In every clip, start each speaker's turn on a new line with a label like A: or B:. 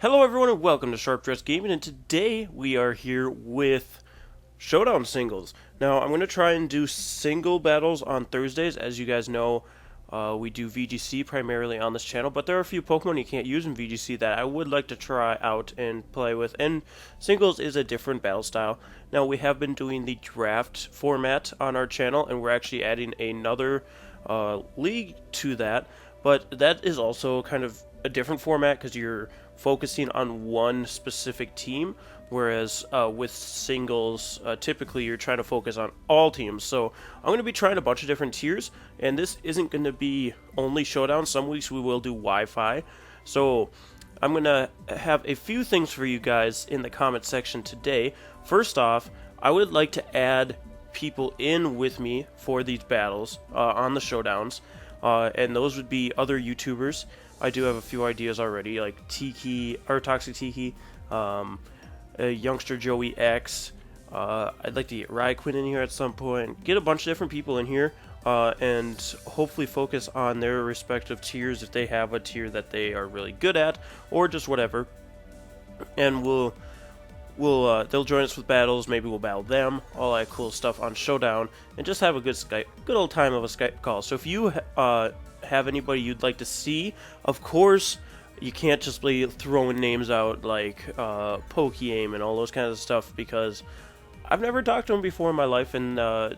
A: Hello everyone and welcome to Sharp Dress Gaming, and today we are here with Showdown singles. Now I'm going to try and do single battles on Thursdays. As you guys know, we do VGC primarily on this channel, but there are a few Pokemon you can't use in VGC that I would like to try out and play with, and singles is a different battle style. Now we have been doing the draft format on our channel, and we're actually adding another league to that, but that is also kind of a different format because you're focusing on one specific team, whereas with singles, typically you're trying to focus on all teams. So I'm going to be trying a bunch of different tiers, and this isn't going to be only Showdown. Some weeks we will do Wi-Fi. So I'm going to have a few things for you guys in the comment section today. First off, I would like to add people in with me for these battles on the Showdowns, and those would be other YouTubers. I do have a few ideas already, like Tiki, or Toxic Tiki, Youngster Joey X. I'd like to get Raikwin in here at some point. Get a bunch of different people in here, and hopefully focus on their respective tiers if they have a tier that they are really good at, or just whatever. And they'll join us with battles. Maybe we'll battle them, all that cool stuff on Showdown, and just have a good old time of a Skype call. So if you have anybody you'd like to see, of course you can't just be throwing names out like Pokeaim and all those kinds of stuff, because I've never talked to them before in my life, and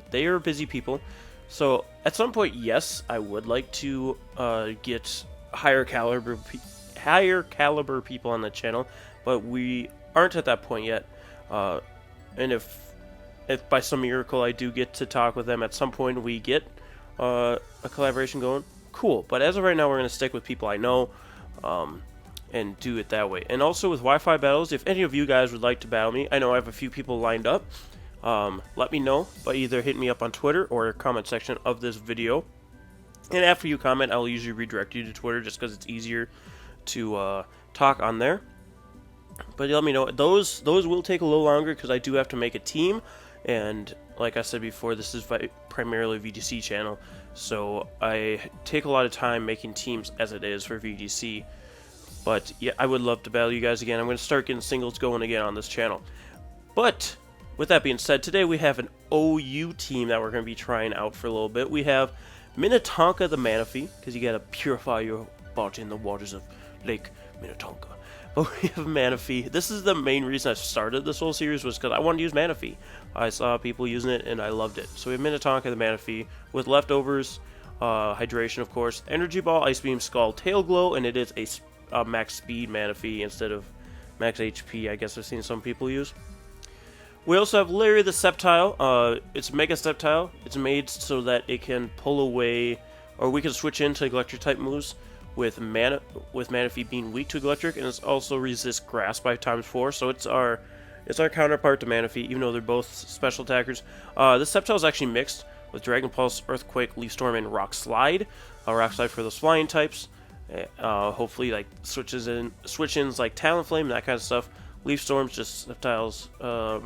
A: they are busy people. So at some point, yes, I would like to get higher caliber people on the channel, but we aren't at that point yet. And if by some miracle I do get to talk with them at some point, we get a collaboration going, cool. But as of right now, we're going to stick with people I know, and do it that way. And also with Wi-Fi battles, if any of you guys would like to battle me, I know I have a few people lined up. Let me know by either hitting me up on Twitter or comment section of this video. And after you comment, I'll usually redirect you to Twitter just because it's easier to talk on there. But let me know. Those will take a little longer because I do have to make a team, and like I said before, this is primarily a VGC channel, so I take a lot of time making teams as it is for VGC. But yeah, I would love to battle you guys again. I'm going to start getting singles going again on this channel. But with that being said, today we have an OU team that we're going to be trying out for a little bit. We have Minnetonka the Manaphy, because you got to purify your body in the waters of Lake Minnetonka. But we have Manaphy. This is the main reason I started this whole series, was because I wanted to use Manaphy. I saw people using it and I loved it. So we have Minnetonka the Manaphy with leftovers, hydration of course, Energy Ball, Ice Beam, Skull, Tail Glow, and it is a max speed Manaphy instead of max HP, I guess I've seen some people use. We also have Larry the Sceptile. It's Mega Sceptile. It's made so that it can pull away, or we can switch into electric type moves with Manaphy being weak to electric, and it also resists grass by ×4, so it's our counterpart to Manaphy, even though they're both special attackers. This Sceptile is actually mixed with Dragon Pulse, Earthquake, Leaf Storm, and Rock Slide. Rock Slide for those flying types. Hopefully like switch-ins like Talonflame, that kind of stuff. Leaf Storm's just Sceptile's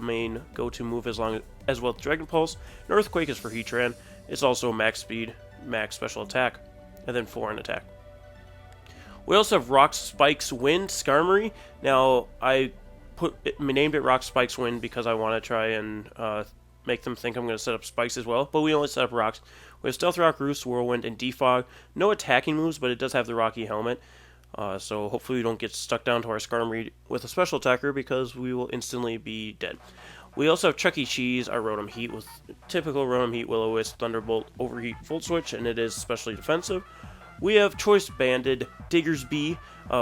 A: main go-to move, as well as Dragon Pulse. And Earthquake is for Heatran. It's also max speed, max special attack, and then 4 in attack. We also have Rock Spikes Wind Skarmory. Now, I named it Rock Spikes Wind because I want to try and make them think I'm going to set up spikes as well, but we only set up rocks. We have Stealth Rock, Roost, Whirlwind, and Defog. No attacking moves, but it does have the Rocky Helmet, so hopefully we don't get stuck down to our Skarmory with a special attacker, because we will instantly be dead. We also have Chuck E. Cheese, our Rotom Heat, with typical Rotom Heat, Will-O-Wisp, Thunderbolt, Overheat, Volt Switch, and it is especially defensive. We have Choice Banded Diggersby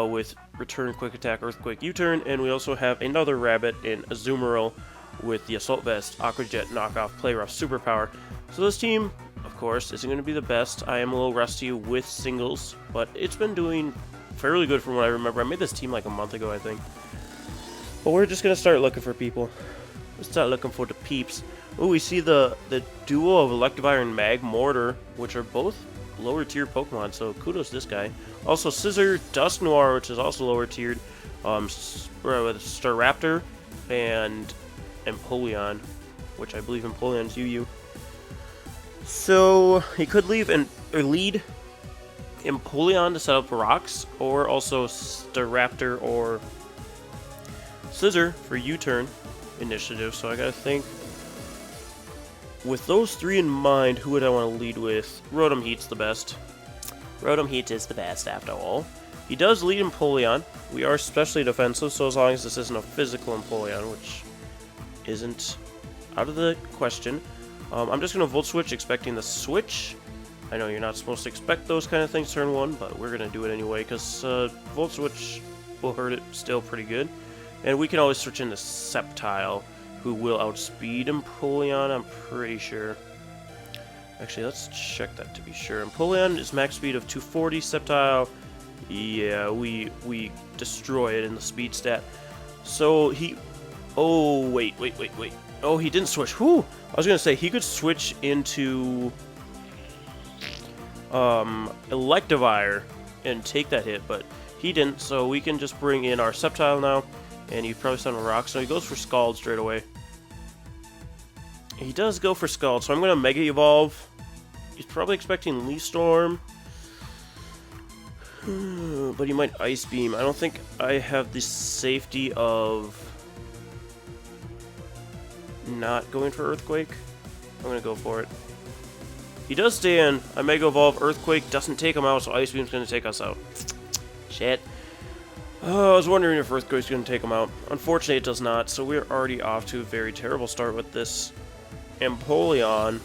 A: with Return, Quick Attack, Earthquake, U-Turn, and we also have another Rabbit in Azumarill with the Assault Vest, Aqua Jet, Knockoff, Play Rough, Superpower. So this team, of course, isn't going to be the best. I am a little rusty with singles, but it's been doing fairly good from what I remember. I made this team like a month ago, I think. But we're just going to start looking for people. Let's start looking for the peeps. Oh, we see the duo of Electivire and Magmortar, which are both lower tier Pokemon, so kudos to this guy. Also Scizor, Dusknoir, which is also lower tiered, Staraptor, and Empoleon, which I believe Empoleon's UU. So he could lead Empoleon to set up rocks, or also Staraptor or Scissor for U-turn initiative, so I gotta think. With those three in mind, who would I want to lead with? Rotom Heat's the best. Rotom Heat is the best after all. He does lead Empoleon. We are especially defensive, so as long as this isn't a physical Empoleon, which isn't out of the question. I'm just going to Volt Switch, expecting the switch. I know you're not supposed to expect those kind of things turn 1, but we're going to do it anyway, because Volt Switch will hurt it still pretty good. And we can always switch into Sceptile, who will outspeed Empoleon, I'm pretty sure. Actually, let's check that to be sure. Empoleon is max speed of 240, Sceptile, yeah, we destroy it in the speed stat. So he... Oh, wait. Oh, he didn't switch. Whew! I was going to say, he could switch into Electivire and take that hit, but he didn't, so we can just bring in our Sceptile now. And he probably sent a rock, so he goes for Scald straight away. He does go for Scald, so I'm going to Mega Evolve. He's probably expecting Leaf Storm. But he might Ice Beam. I don't think I have the safety of not going for Earthquake. I'm going to go for it. He does stay in. I Mega Evolve. Earthquake doesn't take him out, so Ice Beam's going to take us out. Shit. Oh, I was wondering if Earthquake's going to take him out. Unfortunately, it does not, so we're already off to a very terrible start with this Empoleon.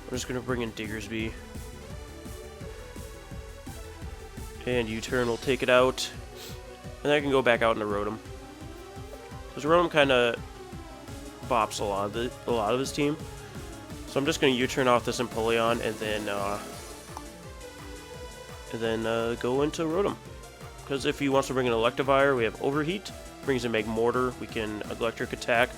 A: I'm just going to bring in Diggersby. And U-turn will take it out. And then I can go back out into Rotom. Because Rotom kind of bops a lot of his team. So I'm just going to U-turn off this Empoleon and then go into Rotom. Because if he wants to bring in Electivire, we have Overheat. Brings in Magmortar, we can Electric Attack.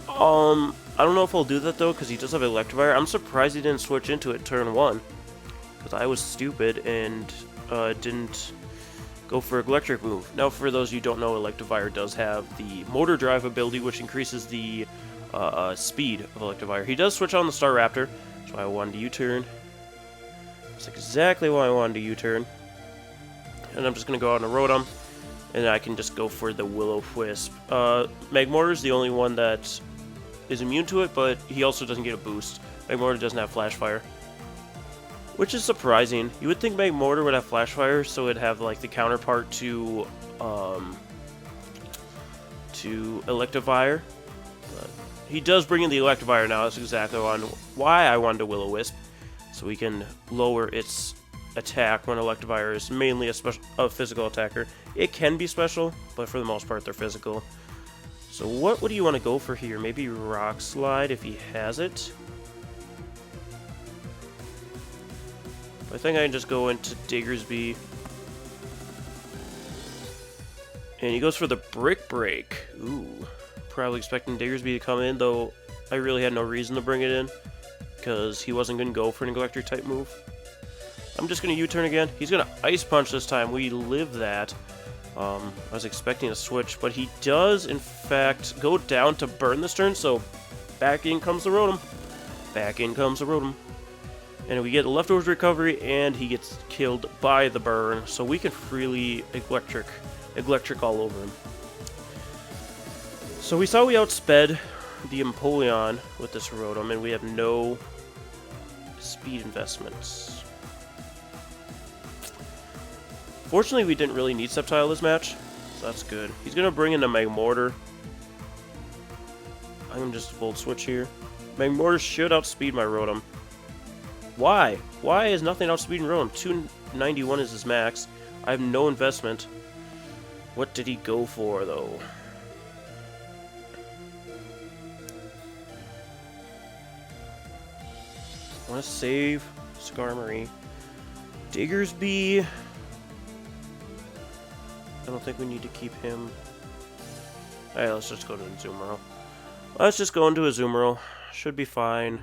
A: I don't know if he'll do that though, because he does have Electivire. I'm surprised he didn't switch into it turn 1. Because I was stupid and didn't go for Electric move. Now for those of you who don't know, Electivire does have the Motor Drive ability, which increases the speed of Electivire. He does switch on the Staraptor, so I wanted to U-turn. That's exactly why I wanted to U-turn. And I'm just going to go out on a Rotom, and I can just go for the Will-O-Wisp. Magmortar is the only one that is immune to it, but he also doesn't get a boost. Magmortar doesn't have Flash Fire, which is surprising. You would think Magmortar would have Flash Fire, so it'd have like the counterpart to Electivire. But he does bring in the Electivire now. That's exactly why I wanted a Will-O-Wisp, so we can lower its attack when Electivire is mainly a physical attacker. It can be special, but for the most part they're physical. So what do you want to go for here? Maybe Rock Slide if he has it. I think I can just go into Diggersby. And he goes for the Brick Break. Ooh. Probably expecting Diggersby to come in, though I really had no reason to bring it in, because he wasn't going to go for an Electric type move. I'm just going to U-turn again. He's going to Ice Punch this time. We live that. I was expecting a switch, but he does, in fact, go down to burn this turn, so back in comes the Rotom. Back in comes the Rotom. And we get a leftovers recovery, and he gets killed by the burn, so we can freely electric all over him. So we saw we outsped the Empoleon with this Rotom, and we have no speed investments. Fortunately, we didn't really need Sceptile this match, so that's good. He's going to bring in a Magmortar. I'm going to just Volt Switch here. Magmortar should outspeed my Rotom. Why? Why is nothing outspeeding Rotom? 291 is his max. I have no investment. What did he go for, though? I want to save Skarmory. Diggersby. I don't think we need to keep him. Alright, let's just go to Azumarill. Let's just go into Azumarill. Should be fine.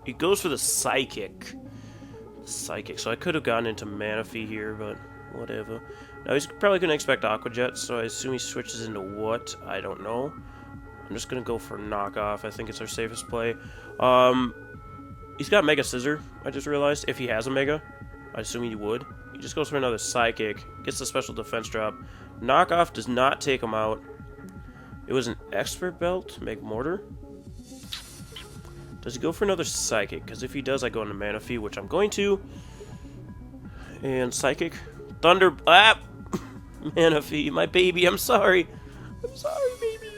A: He goes for the Psychic. So I could have gone into Manaphy here, but whatever. Now he's probably going to expect Aqua Jet, so I assume he switches into what? I don't know. I'm just going to go for Knockoff. I think it's our safest play. He's got Mega Scissor, I just realized. If he has a Mega, I assume he would. He just goes for another Psychic. Gets the special defense drop. Knockoff does not take him out. It was an Expert Belt. Make Mortar. Does he go for another Psychic? Because if he does, I go into Manaphy, which I'm going to. And Psychic. Thunder. Ah! Manaphy, my baby. I'm sorry. I'm sorry, baby.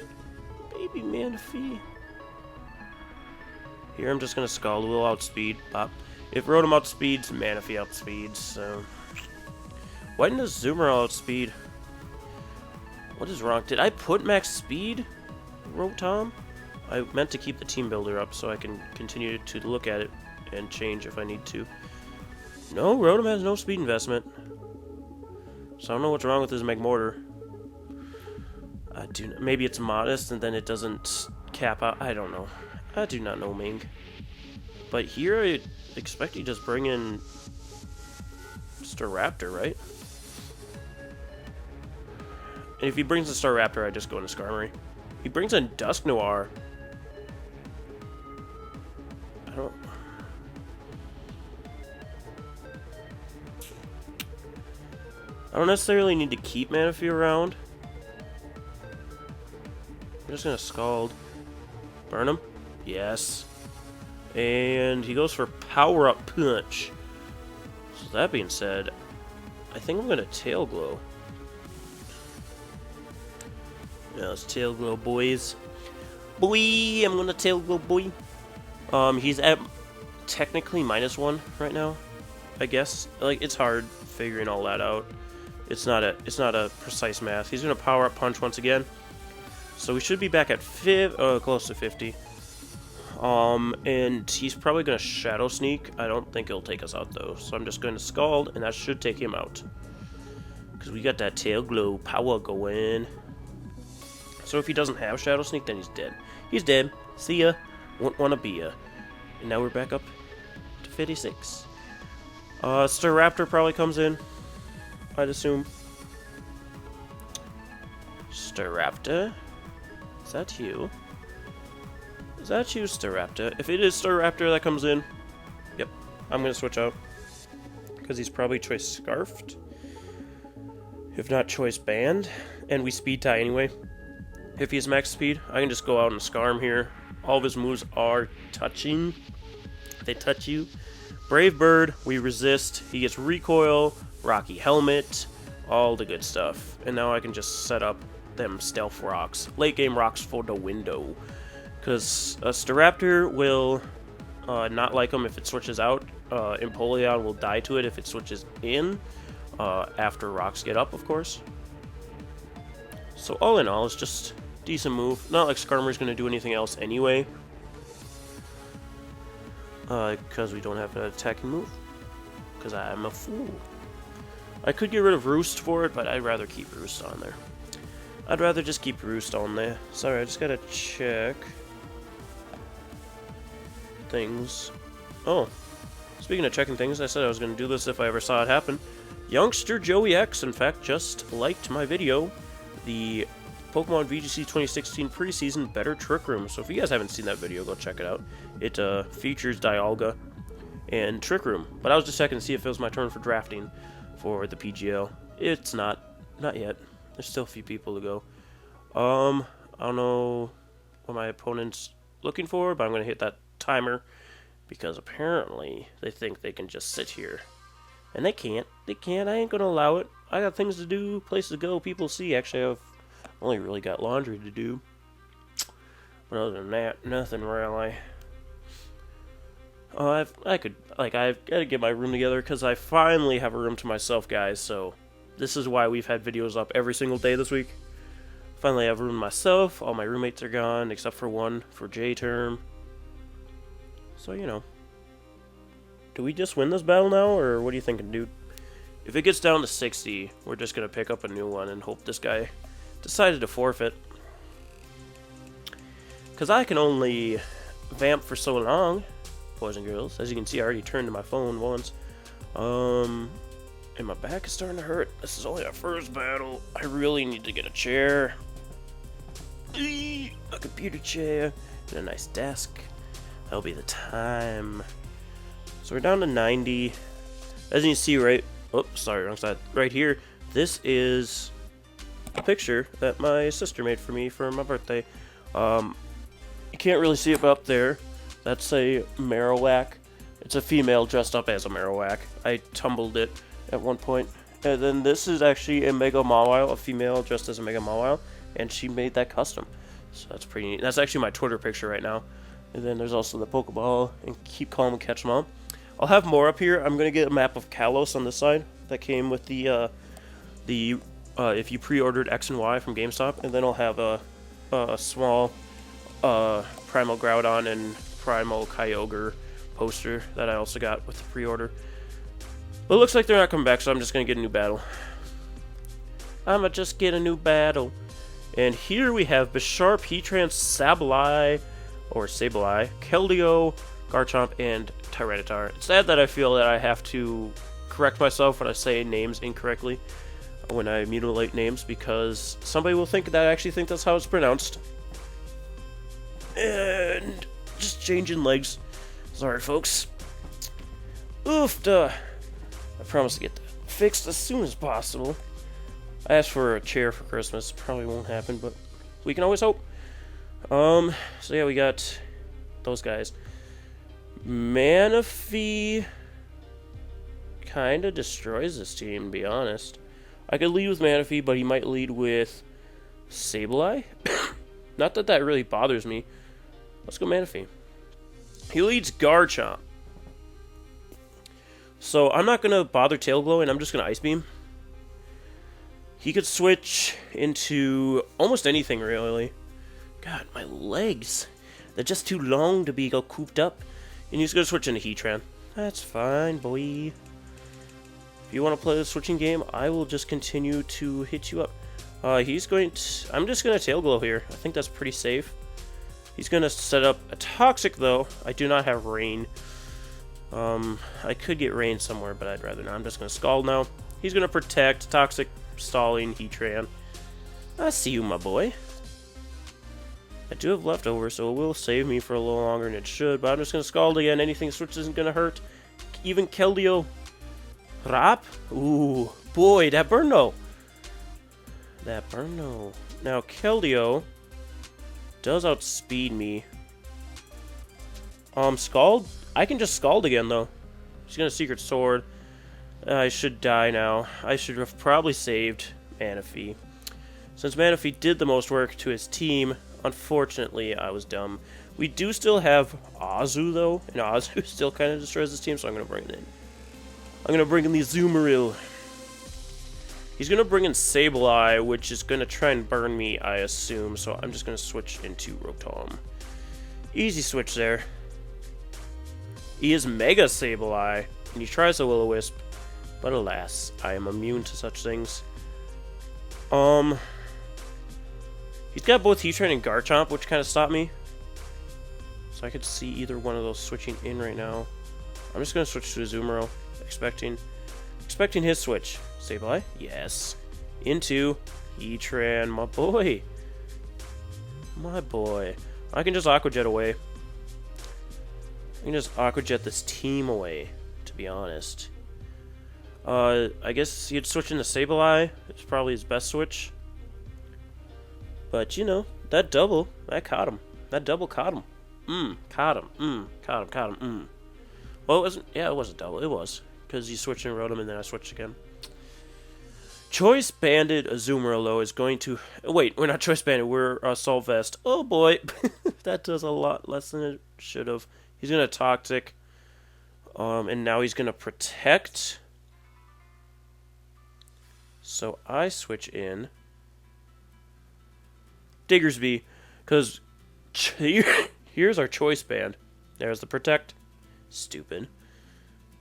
A: Baby Manaphy. Here, I'm just going to Scald. We'll outspeed. Pop. If Rotom outspeeds, Manaphy outspeeds, so... Why didn't the Zoomer outspeed? What is wrong? Did I put max speed, Rotom? I meant to keep the team builder up so I can continue to look at it and change if I need to. No, Rotom has no speed investment. So I don't know what's wrong with his Magmortar. Maybe it's modest and then it doesn't cap out. I don't know. I do not know, Ming. But here I expect he just bring in Staraptor, right? And if he brings the Staraptor, I just go into Skarmory. He brings in Dusknoir. I don't necessarily need to keep Manaphy around. I'm just gonna Scald. Burn him? Yes. And he goes for Power Up Punch. So that being said, I think I'm gonna Tail Glow. Yeah, let's Tail Glow, boys. Boy, I'm gonna Tail Glow, boy. He's at technically -1 right now, I guess. Like, it's hard figuring all that out. It's not a precise math. He's gonna Power Up Punch once again. So we should be back at close to 50. And he's probably gonna Shadow Sneak. I don't think he'll take us out though. So I'm just going to Scald, and that should take him out. Because we got that Tail Glow power going. So if he doesn't have Shadow Sneak, then he's dead. He's dead. See ya. Won't wanna be ya. And now we're back up to 56. Staraptor probably comes in, I'd assume. Staraptor? Is that you? Is that you, Staraptor? If it is Staraptor that comes in, yep, I'm gonna switch out. Because he's probably Choice Scarfed. If not Choice Banned. And we Speed Tie anyway. If he's max speed, I can just go out and Scarm here. All of his moves are touching. They touch you. Brave Bird, we resist. He gets Recoil, Rocky Helmet, all the good stuff. And now I can just set up them Stealth Rocks. Late game rocks for the window. Because Staraptor will not like them if it switches out. Empoleon will die to it if it switches in. After rocks get up, of course. So all in all, it's just decent move. Not like Skarmory's going to do anything else anyway. Because we don't have an attacking move. Because I'm a fool. I could get rid of Roost for it, but I'd rather keep Roost on there. I'd rather just keep Roost on there. Sorry, I just gotta check things. Oh, speaking of checking things, I said I was going to do this if I ever saw it happen. Youngster Joey X, in fact, just liked my video. The Pokemon VGC 2016 preseason Better Trick Room. So if you guys haven't seen that video, go check it out. It features Dialga and Trick Room. But I was just checking to see if it was my turn for drafting for the PGL. It's not. Not yet. There's still a few people to go. I don't know what my opponent's looking for, but I'm going to hit that timer. Because apparently they think they can just sit here. And they can't. They can't. I ain't going to allow it. I got things to do, places to go, people to see. Actually, I've only really got laundry to do. But other than that, nothing really. I've got to get my room together because I finally have a room to myself, guys. So this is why we've had videos up every single day this week. Finally have a room to myself. All my roommates are gone except for one for J term. So, you know. Do we just win this battle now, or what are you thinking, dude? If it gets down to 60, we're just going to pick up a new one and hope this guy decided to forfeit. Because I can only vamp for so long, boys and girls. As you can see, I already turned to my phone once. And my back is starting to hurt. This is only our first battle. I really need to get a chair. A computer chair and a nice desk. That'll be the time. So we're down to 90. As you can see, right, Oops, sorry, wrong side. Right here, this is a picture that my sister made for me for my birthday. You can't really see it up there. That's a Marowak. It's a female dressed up as a Marowak. I tumbled it at one point. And then this is actually a Mega Mawile, a female dressed as a Mega Mawile, and she made that custom. So that's pretty neat. That's actually my Twitter picture right now. And then there's also the Pokeball and keep calm and catch them all. I'll have more up here. I'm going to get a map of Kalos on this side that came with the if you pre-ordered X and Y from GameStop, and then I'll have a small Primal Groudon and Primal Kyogre poster that I also got with the pre-order. But it looks like they're not coming back, so I'm just going to get a new battle. I'ma just get a new battle. And here we have Bisharp, Heatran, Sableye, Keldeo, Garchomp, and Tyranitar. It's sad that I feel that I have to correct myself when I say names incorrectly, when I mutilate names, because somebody will think that I actually think that's how it's pronounced. And just changing legs. Sorry, folks. Oofda. I promise to get that fixed as soon as possible. I asked for a chair for Christmas. Probably won't happen, but we can always hope. So yeah, we got those guys. Manaphy kinda destroys this team, to be honest. I could lead with Manaphy, but he might lead with Sableye. Not that that really bothers me. Let's go Manaphy. He leads Garchomp. So I'm not gonna bother Tail Glowing, I'm just gonna Ice Beam. He could switch into almost anything, really. God, my legs. They're just too long to be all cooped up. And he's going to switch into Heatran. That's fine, boy. If you want to play the switching game, I will just continue to hit you up. I'm just going to Tail Glow here. I think that's pretty safe. He's going to set up a Toxic, though. I do not have Rain. I could get Rain somewhere, but I'd rather not. I'm just going to Scald now. He's going to Protect, Toxic, Stalling, Heatran. I see you, my boy. I do have leftovers, so it will save me for a little longer than it should, but I'm just going to Scald again. Anything switch isn't going to hurt. Even Keldeo. Rap? Ooh, boy, that burn no. That burn no. Now, Keldeo does outspeed me. Scald? I can just Scald again, though. He's going to Secret Sword. I should die now. I should have probably saved Manaphy. Since Manaphy did the most work to his team, unfortunately, I was dumb. We do still have Azu, though, and Azu still kind of destroys his team, so I'm going to bring it in. I'm going to bring in the Azumarill. He's going to bring in Sableye, which is going to try and burn me, I assume, so I'm just going to switch into Rotom. Easy switch there. He is Mega Sableye, and he tries a Will-O-Wisp, but alas, I am immune to such things. He's got both Heatran and Garchomp, which kind of stopped me. So I could see either one of those switching in right now. I'm just going to switch to Azumarill, expecting his switch. Sableye? Yes. Into Heatran, my boy. My boy. I can just Aqua Jet away. I can just Aqua Jet this team away, to be honest. I guess he'd switch into Sableye. It's probably his best switch. But, you know, that double, that caught him. That double caught him. Caught him. Caught him. Well, it wasn't, yeah, it was a double. It was. Because he switched and rode him, and then I switched again. Choice Banded Azumarill, though, is going to... Wait, we're not Choice Banded, we're Assault Vest. Oh, boy. That does a lot less than it should have. He's going to Toxic. And now he's going to Protect. So I switch in Diggersby, because here's our Choice Band. There's the Protect. Stupid.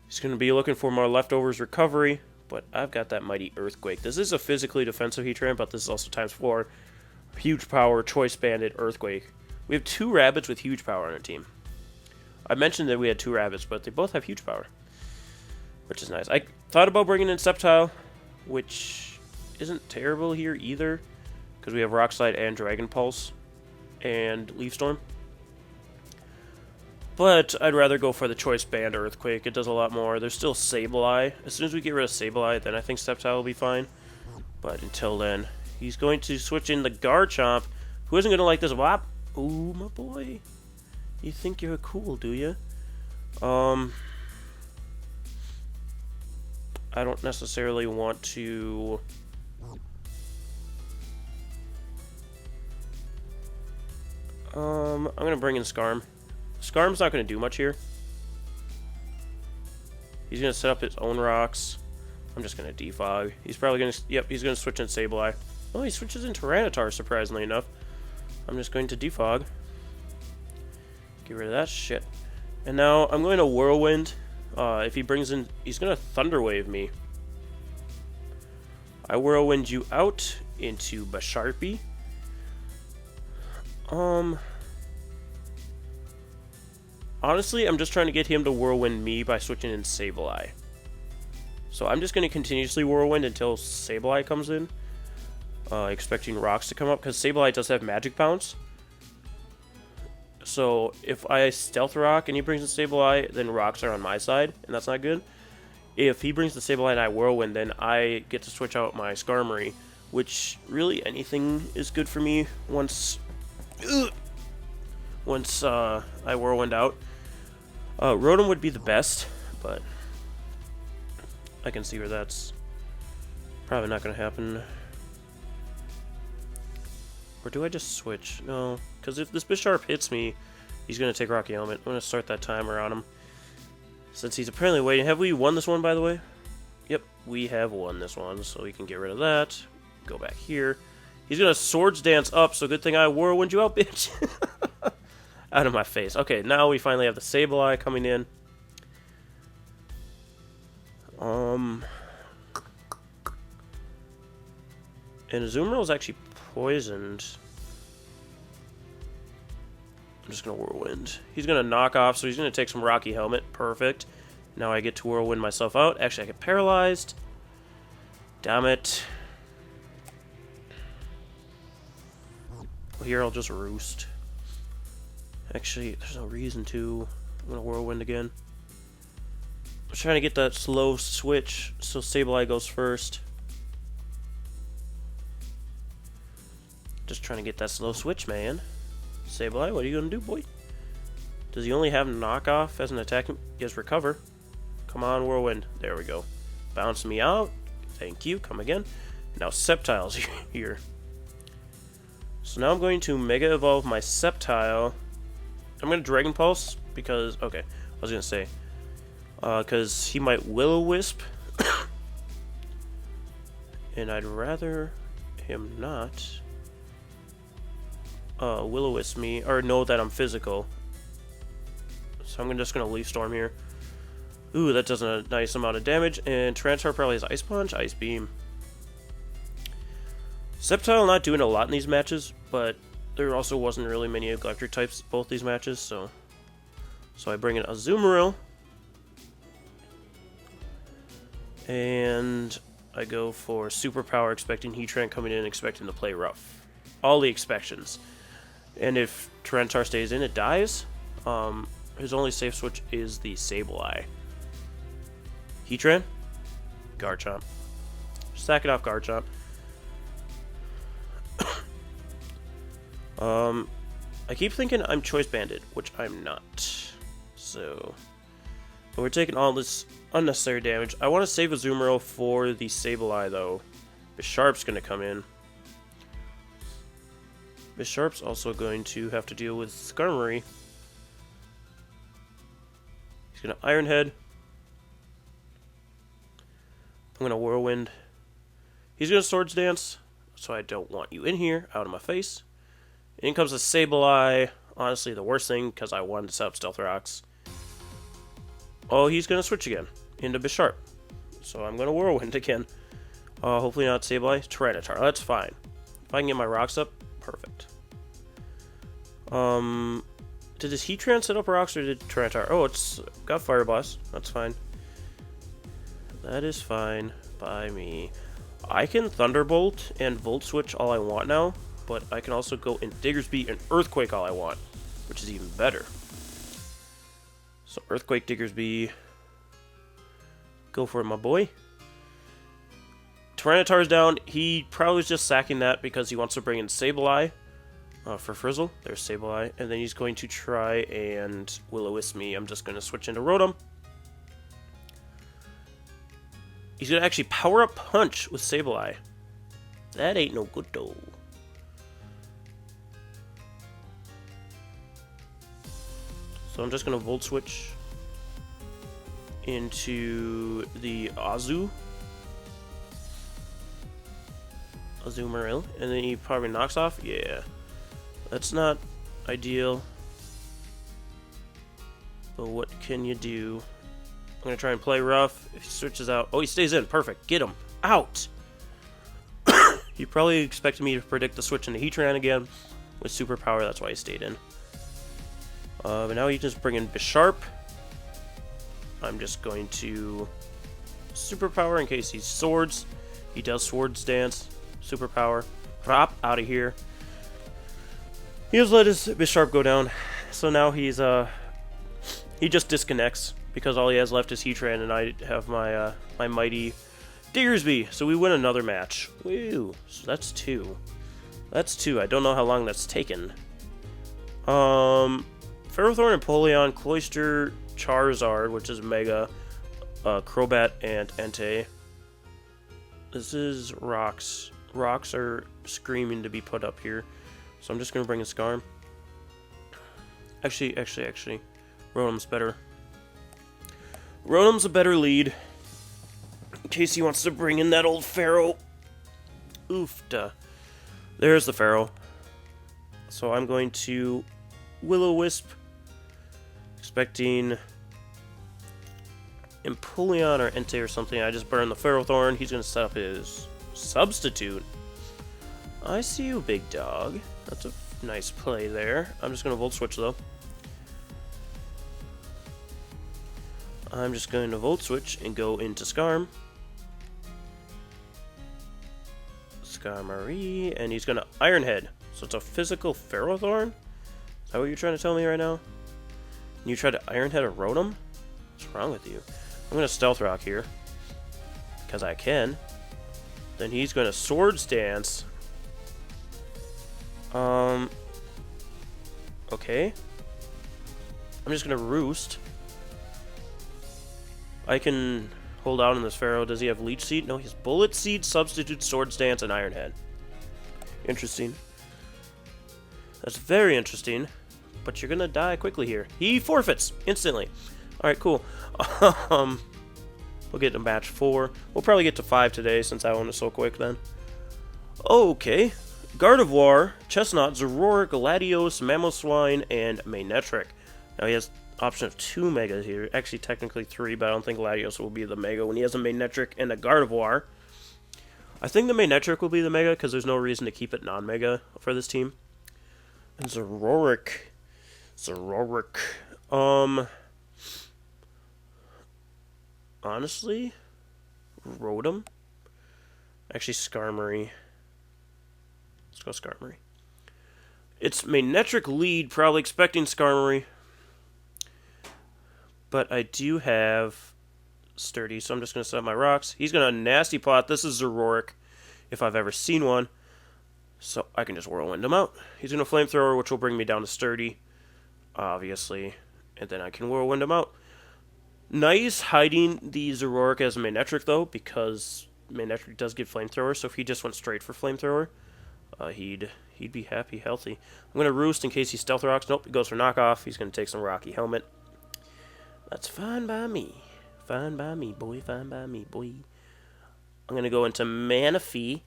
A: He's going to be looking for more Leftovers Recovery, but I've got that Mighty Earthquake. This is a physically defensive Heatran, but this is also ×4. Huge power, Choice Banded, Earthquake. We have 2 rabbits with huge power on our team. I mentioned that we had 2 rabbits, but they both have huge power, which is nice. I thought about bringing in Sceptile, which isn't terrible here either, because we have Rock Slide and Dragon Pulse and Leaf Storm. But I'd rather go for the Choice Band Earthquake. It does a lot more. There's still Sableye. As soon as we get rid of Sableye, then I think Sceptile will be fine. But until then, he's going to switch in the Garchomp, who isn't going to like this whop. Ooh, my boy. You think you're cool, do you? I don't necessarily want to... I'm going to bring in Scarm. Scarm's not going to do much here. He's going to set up his own rocks. I'm just going to defog. He's probably going to... Yep, he's going to switch in Sableye. Oh, he switches in Tyranitar, surprisingly enough. I'm just going to defog. Get rid of that shit. And now I'm going to Whirlwind. If he brings in... He's going to Thunder Wave me. I Whirlwind you out into Bisharpy. Honestly, I'm just trying to get him to Whirlwind me by switching in Sableye. So I'm just going to continuously Whirlwind until Sableye comes in. Expecting rocks to come up, because Sableye does have Magic Bounce. So if I Stealth Rock and he brings the Sableye, then rocks are on my side, and that's not good. If he brings the Sableye and I Whirlwind, then I get to switch out my Skarmory, which really anything is good for me once I Whirlwind out. Rotom would be the best, but I can see where that's probably not going to happen. Or do I just switch? No, because if this Bisharp hits me, he's going to take Rocky Helmet. I'm going to start that timer on him. Since he's apparently waiting. Have we won this one, by the way? Yep, we have won this one, so we can get rid of that. Go back here. He's going to Swords Dance up, so good thing I Whirlwind you out, bitch. Out of my face. Okay, now we finally have the Sableye coming in. And Azumarill is actually poisoned. I'm just going to Whirlwind. He's going to knock off, so he's going to take some Rocky Helmet. Perfect. Now I get to Whirlwind myself out. Actually, I get paralyzed. Damn it. Here, I'll just Roost. Actually, there's no reason to. I'm going to Whirlwind again. I'm trying to get that slow switch, so Sableye goes first. Just trying to get that slow switch, man. Sableye, what are you going to do, boy? Does he only have knockoff as an attack? He has recover. Come on, Whirlwind. There we go. Bounce me out. Thank you. Come again. Now Sceptile's here. So now I'm going to Mega Evolve my Sceptile. I'm going to Dragon Pulse because... Okay, I was going to say. Because he might Will-O-Wisp. And I'd rather him not... Will-O-Wisp me, or know that I'm physical. So I'm just going to Leaf Storm here. Ooh, that does a nice amount of damage, and Tyranitar probably has Ice Punch, Ice Beam. Sceptile not doing a lot in these matches, but there also wasn't really many electric types both these matches, so I bring in Azumarill. And I go for Superpower, expecting Heatran coming in, expecting to play rough. All the expectations. And if Tyranitar stays in, it dies. His only safe switch is the Sableye. Heatran, Garchomp. Sack it off, Garchomp. I keep thinking I'm Choice Banded, which I'm not. So, but we're taking all this unnecessary damage. I want to save Azumarill for the Sableye, though. Bisharp's going to come in. Bisharp's also going to have to deal with Skarmory. He's going to Iron Head. I'm going to Whirlwind. He's going to Swords Dance, so I don't want you in here, out of my face. In comes the Sableye. Honestly, the worst thing, because I wanted to set up Stealth Rocks. Oh, he's going to switch again into Bisharp. So I'm going to Whirlwind again. Hopefully not Sableye. Tyranitar, that's fine. If I can get my rocks up, perfect. Did this Heatran set up rocks or did Tyranitar? Oh, it's got Fire Blast. That's fine. That is fine by me. I can Thunderbolt and Volt Switch all I want now, but I can also go in Diggersby and Earthquake all I want, which is even better. So Earthquake Diggersby. Go for it, my boy. Tyranitar's down. He probably was just sacking that because he wants to bring in Sableye for Frizzle. There's Sableye. And then he's going to try and Will-O-Wisp me. I'm just going to switch into Rotom. He's going to actually power up Punch with Sableye. That ain't no good though. So I'm just going to Volt Switch into the Azumarill, and then he probably knocks off. Yeah, that's not ideal, but what can you do? I'm gonna try and play rough. If he switches out, oh, he stays in. Perfect. Get him out. He probably expected me to predict the switch into Heatran again with superpower. That's why he stayed in. But now he just bring in Bisharp. I'm just going to superpower in case he swords. He does Swords Dance. Superpower. Hop out of here. He has let his Bisharp go down. So now he's he just disconnects because all he has left is Heatran, and I have my my mighty Diggersby. So we win another match. Woo! So that's 2. That's 2. I don't know how long that's taken. Ferrothorn, Empoleon, Cloyster, Charizard, which is Mega, Crobat, and Entei. This is Rocks. Rocks are screaming to be put up here. So I'm just going to bring in Skarm. Actually. Rotom's better. Rotom's a better lead. In case he wants to bring in that old Pharaoh. Oofta. There's the Pharaoh. So I'm going to Will-O-Wisp. Expecting Empoleon or Entei or something. I just burn the Ferrothorn. He's going to set up his substitute. I see you, big dog. That's a nice play there. I'm just going to Volt Switch, though. I'm just going to Volt Switch and go into Skarm. Skarmory, and he's going to Iron Head. So it's a physical Ferrothorn? Is that what you're trying to tell me right now? You try to Iron Head a Rotom? What's wrong with you? I'm going to Stealth Rock here. Because I can. Then he's going to Swords Dance. Okay. I'm just going to Roost. I can hold out on this Pharaoh. Does he have Leech Seed? No, he has Bullet Seed, Substitute, Swords Dance, and Iron Head. Interesting. That's very interesting. But you're gonna die quickly here. He forfeits instantly. Alright, cool. We'll get to match 4. We'll probably get to 5 today since that one was so quick then. Okay. Gardevoir, Chestnut, Zoroark, Latios, Mamoswine, and Manectric. Now he has option of 2 Megas here. Actually, technically 3, but I don't think Latios will be the Mega when he has a Manectric and a Gardevoir. I think the Manectric will be the Mega because there's no reason to keep it non-Mega for this team. And Zoroark. Honestly, Rotom. Actually, Skarmory. Let's go Skarmory. It's Manectric lead, probably expecting Skarmory. But I do have Sturdy, so I'm just going to set up my rocks. He's going to Nasty Plot. This is Zoroark, if I've ever seen one. So I can just Whirlwind him out. He's going to Flamethrower, which will bring me down to Sturdy, obviously. And then I can Whirlwind him out. Nice hiding the Zoroark as a Manectric, though, because Manectric does get Flamethrower. So if he just went straight for Flamethrower, he'd be happy, healthy. I'm going to Roost in case he Stealth Rocks. Nope, he goes for Knockoff. He's going to take some Rocky Helmet. That's fine by me. Fine by me, boy. Fine by me, boy. I'm going to go into Manaphy.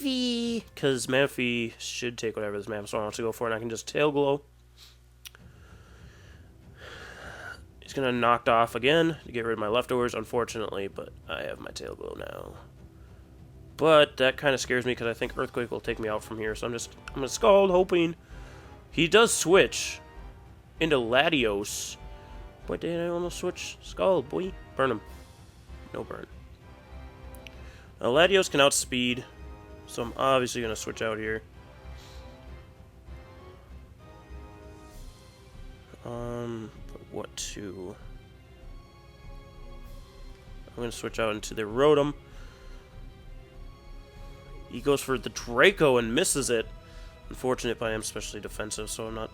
A: Because Manaphy should take whatever this Mamoswine wants to go for, and I can just Tail Glow. He's going to knocked off again to get rid of my leftovers, unfortunately, but I have my Tail Glow now. But that kind of scares me because I think Earthquake will take me out from here, so I'm going to Scald, hoping. He does switch into Latios. Boy, did I almost switch? Scald, boy. Burn him. No burn. Now, Latios can outspeed, so I'm obviously going to switch out here. what to... I'm going to switch out into the Rotom. He goes for the Draco and misses it. Unfortunate, but I am specially defensive, so I'm not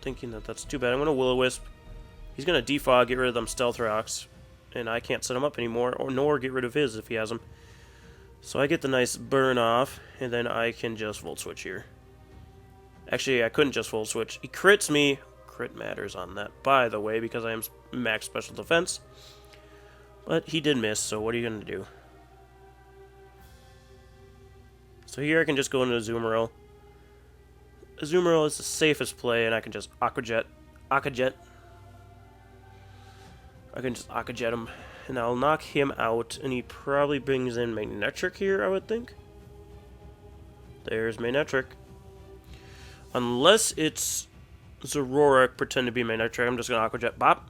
A: thinking that that's too bad. I'm going to Will-O-Wisp. He's going to defog, get rid of them Stealth Rocks, and I can't set him up anymore, or nor get rid of his if he has them. So I get the nice burn off, and then I can just Volt Switch here. Actually, I couldn't just Volt Switch. He crits me. Crit matters on that, by the way, because I am max special defense. But he did miss, so what are you going to do? So here I can just go into Azumarill. Azumarill is the safest play, and I can just Aqua Jet. I can just Aqua Jet him, and I'll knock him out, and he probably brings in Magnetric here, I would think. There's Magnetric. Unless it's Zoroark pretend to be Magnetric, I'm just going to Aqua Jet. Bop.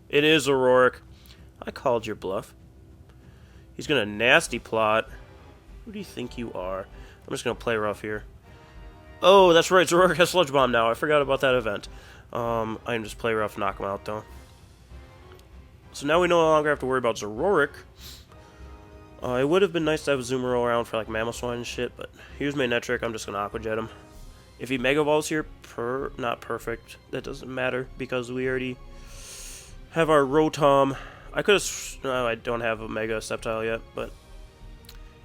A: It is Zoroark. I called your bluff. He's going to Nasty Plot. Who do you think you are? I'm just going to play rough here. Oh, that's right. Zoroark has Sludge Bomb now. I forgot about that event. I can just play rough, knock him out, though. So now we no longer have to worry about Zoroark. It would have been nice to have Azumarill around for like Mamoswine and shit, but here's Magnetric. I'm just going to Aqua Jet him. If he Mega Evolves here, not perfect. That doesn't matter because we already have our Rotom. I could have... No, I don't have a Mega Sceptile yet, but...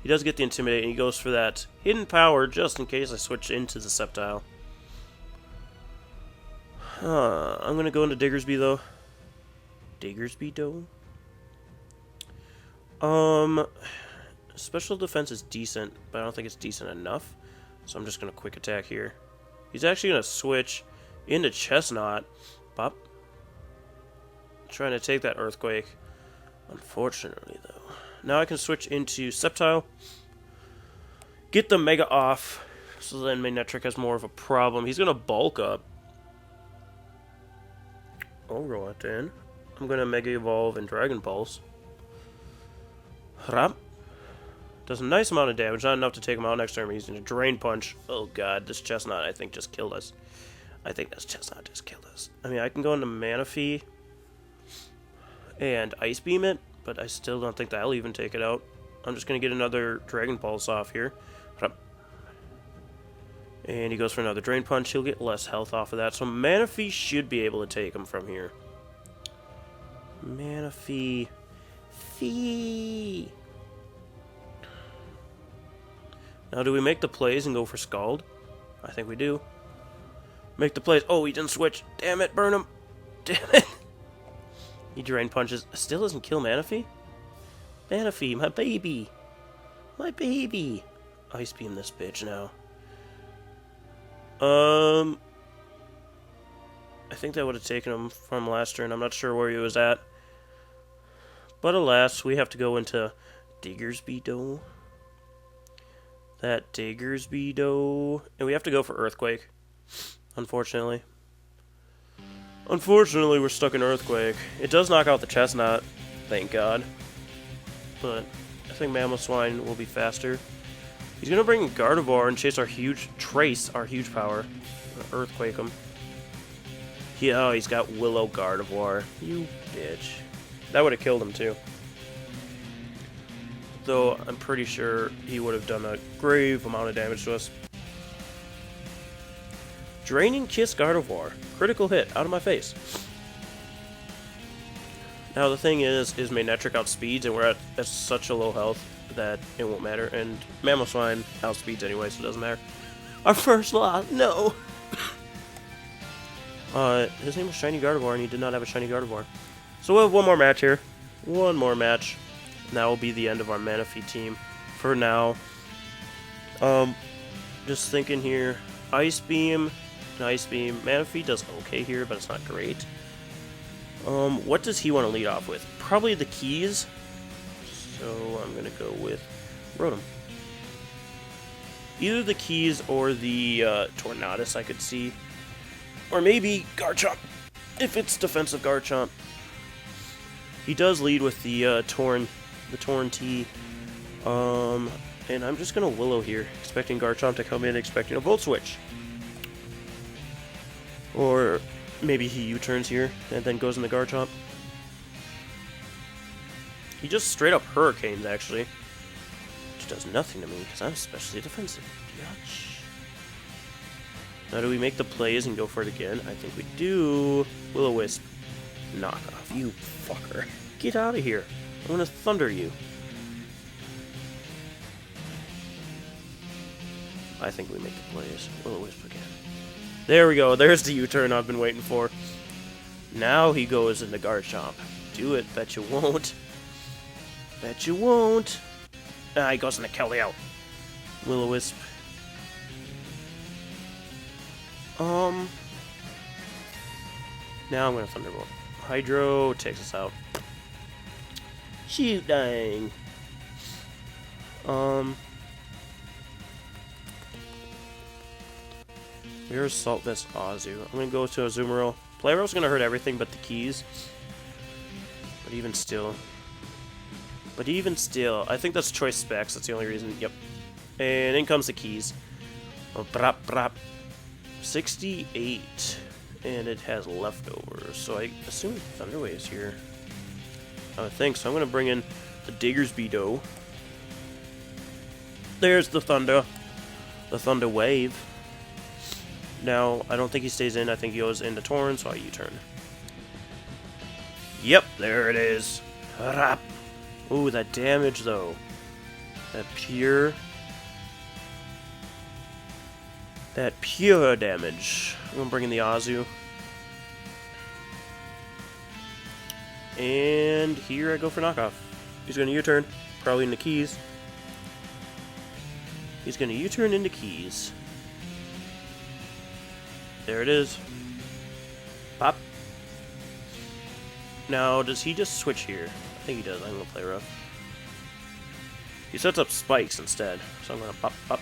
A: He does get the Intimidate, and he goes for that Hidden Power, just in case I switch into the Sceptile. I'm going to go into Diggersby, though. Diggersby, though? Special defense is decent, but I don't think it's decent enough. So I'm just going to Quick Attack here. He's actually going to switch into Chestnut. Pop. Trying to take that Earthquake. Unfortunately, though. Now I can switch into Sceptile. Get the Mega off. So then Magnetric has more of a problem. He's going to bulk up. I'll roll it in. I'm going to Mega Evolve and Dragon Pulse. Rap. Does a nice amount of damage. Not enough to take him out next turn. He's using a Drain Punch. Oh god, this Chestnut I think just killed us. I think this Chestnut just killed us. I mean, I can go into Manaphy and Ice Beam it, but I still don't think that'll even take it out. I'm just going to get another Dragon Pulse off here. And he goes for another Drain Punch. He'll get less health off of that. So Manaphy should be able to take him from here. Manaphy. Fee. Now, do we make the plays and go for Scald? I think we do. Make the plays. Oh, he didn't switch. Damn it, burn him. Damn it. He Drain Punches. Still doesn't kill Manaphy? Manaphy, my baby. My baby. Ice Beam this bitch now. I think that would have taken him from last turn. I'm not sure where he was at. But alas, we have to go into Diggersby though. That Diggersby though. And we have to go for Earthquake. Unfortunately. Unfortunately, we're stuck in Earthquake. It does knock out the Chestnut. Thank God. But I think Mamoswine will be faster. He's going to bring Gardevoir and chase our huge... Trace our huge power. Earthquake him. Oh, he's got Willow Gardevoir. You bitch. That would have killed him, too. Though, I'm pretty sure he would have done a grave amount of damage to us. Draining Kiss Gardevoir. Critical hit. Out of my face. Now, the thing is Magnetric outspeeds, and we're at such a low health that it won't matter. And Mamoswine outspeeds anyway, so it doesn't matter. Our first loss. No! His name was Shiny Gardevoir, and he did not have a Shiny Gardevoir. So we'll have one more match here. One more match. And that will be the end of our Manaphy team for now. Just thinking here. Ice Beam. Ice Beam. Manaphy does okay here, but it's not great. What does he want to lead off with? Probably the keys. So I'm going to go with Rotom. Either the keys or the Tornadus I could see. Or maybe Garchomp, if it's defensive Garchomp. He does lead with the Torn T. And I'm just going to Willow here, expecting Garchomp to come in, expecting a Volt Switch. Or Maybe he U-turns here and then goes in the Garchomp. He just straight up Hurricanes, actually. Which does nothing to me, because I'm especially defensive. Yatch. Now, do we make the plays and go for it again? I think we do. Will-O-Wisp. Knock off, you fucker. Get out of here. I'm gonna thunder you. I think we make the plays. Will-O-Wisp again. There we go. There's the U-turn I've been waiting for. Now he goes into Garchomp. Do it. Bet you won't. Bet you won't. Ah, he goes into Keldeo. Will-O-Wisp. Now I'm gonna Thunderbolt. Hydro takes us out. Shoot, dang. Here's Salt Vest Azu. I'm gonna go to Azumarill. Playro's gonna hurt everything but the keys. But even still. I think that's choice specs. That's the only reason. Yep. And in comes the keys. Oh, brap, brap. 68. And it has leftovers. So I assume Thunder Wave's here. I would think so. I'm going to bring in the Diggersby Dough. There's the Thunder. The Thunder Wave. Now, I don't think he stays in. I think he goes into Torn, so I U-turn. Yep, there it is. Rap. Ooh, that damage, though. That pure damage. I'm going to bring in the Azu. And here I go for knockoff. He's going to U-turn. Probably into keys. He's going to U-turn into keys. There it is. Pop. Now, does he just switch here? I think he does. I'm going to play rough. He sets up spikes instead. So I'm going to pop, pop.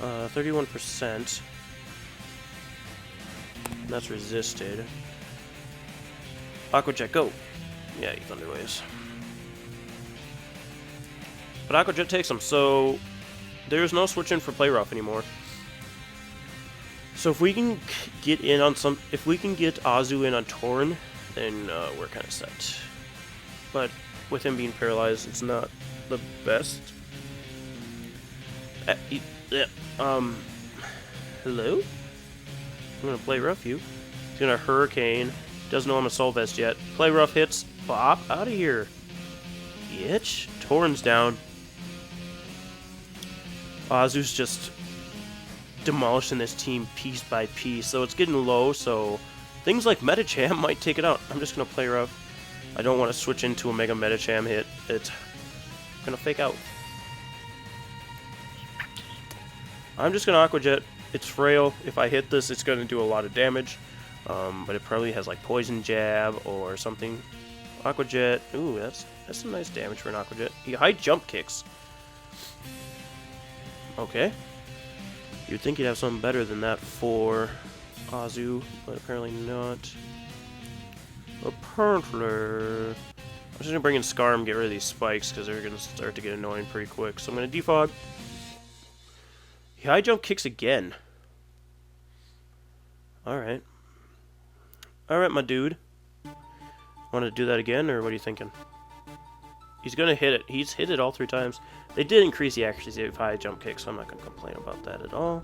A: 31%. That's resisted. Aqua Jet, go! Yeah, he Thunder Waves. But Aqua Jet takes him, so there's no switch in for Play Rough anymore. So if we can get in on if we can get Azu in on Torn, then we're kind of set. But with him being paralyzed, it's not the best. Hello? I'm gonna Play Rough you. He's gonna Hurricane. Doesn't know I'm a Soul Vest yet. Play Rough hits. Bop out of here. Bitch. Torn's down. Azu's just demolishing this team piece by piece. So it's getting low, so things like Medicham might take it out. I'm just gonna Play Rough. I don't want to switch into a Mega Medicham hit. It's gonna fake out. I'm just gonna Aqua Jet. It's frail. If I hit this, it's gonna do a lot of damage. But it probably has like Poison Jab or something. Aqua Jet. Ooh, that's some nice damage for an Aqua Jet. He high jump kicks. Okay. You'd think he'd have something better than that for Azu, but apparently not. Apparently. I'm just gonna bring in Scar and get rid of these spikes because they're gonna start to get annoying pretty quick. So I'm gonna defog. He high jump kicks again. Alright. Alright, my dude. Want to do that again, or what are you thinking? He's going to hit it. He's hit it all 3 times. They did increase the accuracy of high jump kicks, so I'm not going to complain about that at all.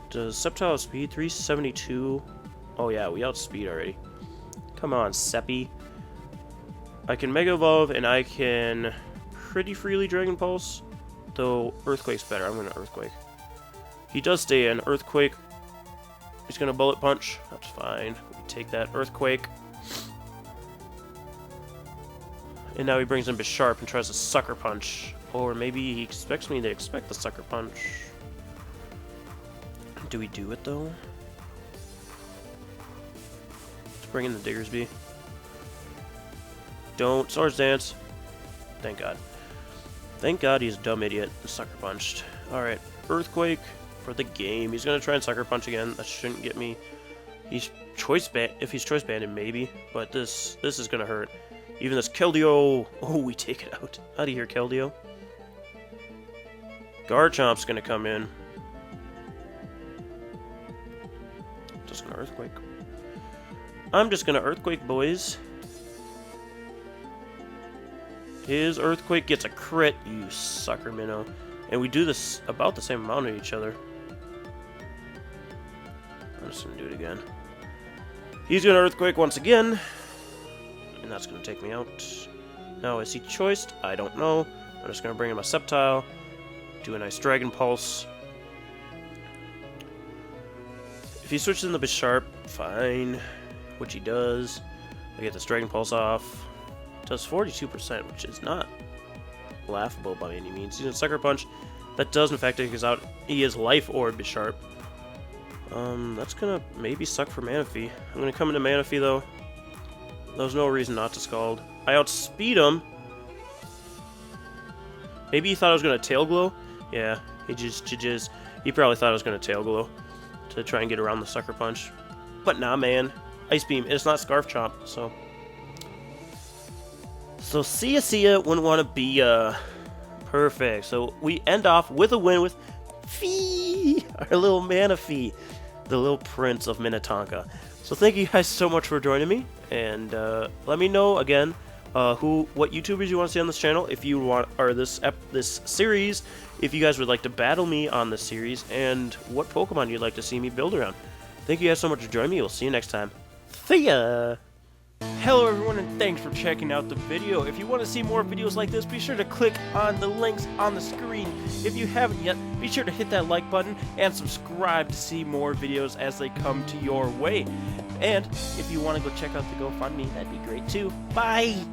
A: Does Sceptile speed 372? Oh yeah, we outspeed already. Come on, Seppi. I can Mega Evolve, and I can pretty freely Dragon Pulse. Though Earthquake's better. I'm going to Earthquake. He does stay in. Earthquake. He's going to Bullet Punch. That's fine. We can take that. Earthquake. And now he brings in Bisharp and tries to Sucker Punch. Or maybe he expects me to expect the Sucker Punch. Do we do it, though? Let's bring in the Diggersby. Don't. Swords Dance. Thank God. Thank God he's a dumb idiot and Sucker Punched. Alright. Earthquake for the game. He's going to try and Sucker Punch again. That shouldn't get me. He's choice banned. If he's choice banded, maybe. But this is going to hurt. Even this Keldeo. Oh, we take it out. Out of here, Keldeo. Garchomp's going to come in. just gonna Earthquake. I'm just gonna Earthquake, boys. His Earthquake gets a crit, you sucker minnow. And we do this about the same amount of each other. I'm just gonna do it again. He's gonna Earthquake once again. And that's gonna take me out. Now, is he choiced? I don't know. I'm just gonna bring in my Sceptile. Do a nice Dragon Pulse. If he switches in the Bisharp, fine. Which he does. I get this Dragon Pulse off. Does 42%, which is not laughable by any means. He's gonna Sucker Punch. That does in fact take us out. He is Life Orb Bisharp. That's gonna maybe suck for Manaphy. I'm gonna come into Manaphy though. There's no reason not to Scald. I outspeed him. Maybe he thought I was gonna Tail Glow. Yeah, he probably thought I was gonna Tail Glow to try and get around the Sucker Punch. But nah, man. Ice Beam. It's not Scarf Chomp, so. So see ya wouldn't want to be perfect. So we end off with a win with Fee, our little Manaphy, the little prince of Minnetonka. So thank you guys so much for joining me, and let me know again what YouTubers you want to see on this channel, if you want, or this series, if you guys would like to battle me on this series, and what Pokemon you'd like to see me build around. Thank you guys so much for joining me. We'll see you next time. See ya! Hello everyone, and thanks for checking out the video. If you want to see more videos like this, be sure to click on the links on the screen. If you haven't yet, be sure to hit that like button and subscribe to see more videos as they come to your way. And if you want to go check out the GoFundMe, that'd be great too. Bye!